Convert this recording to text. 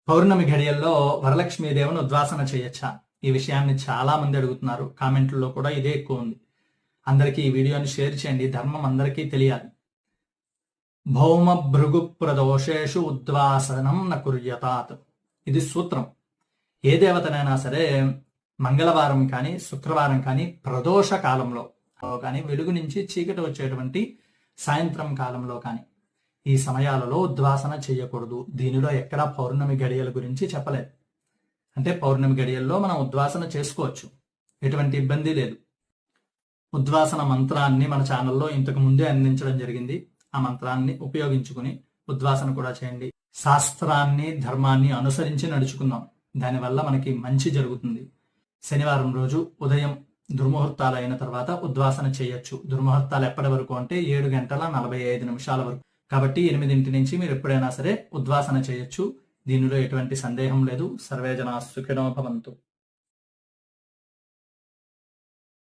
పౌర్ణమి ఘడియల్లో వరలక్ష్మీదేవిని ఉద్వాసన చేయొచ్చా? ఈ విషయాన్ని చాలా మంది అడుగుతున్నారు. కామెంట్లలో కూడా ఇదే ఎక్కువ ఉంది. అందరికీ ఈ వీడియోని షేర్ చేయండి, ధర్మం అందరికీ తెలియాలి. భౌమ భృగు ప్రదోషేషు ఉద్వాసనం న కుర్యతాత్. ఇది సూత్రం. ఏ దేవతనైనా సరే మంగళవారం కానీ శుక్రవారం కానీ ప్రదోష కాలంలో కానీ వెలుగు నుంచి చీకటి వచ్చేటువంటి సాయంత్రం కాలంలో కానీ ఈ సమయాలలో ఉద్వాసన చేయకూడదు. దీనిలో ఎక్కడా పౌర్ణమి గడియల గురించి చెప్పలేదు. అంటే పౌర్ణమి గడియల్లో మనం ఉద్వాసన చేసుకోవచ్చు, ఎటువంటి ఇబ్బంది లేదు. ఉద్వాసన మంత్రాన్ని మన ఛానల్లో ఇంతకు ముందే అందించడం జరిగింది. ఆ మంత్రాన్ని ఉపయోగించుకుని ఉద్వాసన కూడా చేయండి. శాస్త్రాన్ని ధర్మాన్ని అనుసరించి నడుచుకుందాం, దానివల్ల మనకి మంచి జరుగుతుంది. శనివారం రోజు ఉదయం దుర్ముహూర్తాలు అయిన తర్వాత ఉద్వాసన చేయొచ్చు. దుర్ముహూర్తాలు ఎప్పటి వరకు అంటే 7:45 వరకు. కాబట్టి 8 నుంచి మీరు ఎప్పుడైనా సరే ఉద్వాసన చేయొచ్చు. దీనిలో ఎటువంటి సందేహం లేదు. సర్వే జనా సుఖినో భవంతు.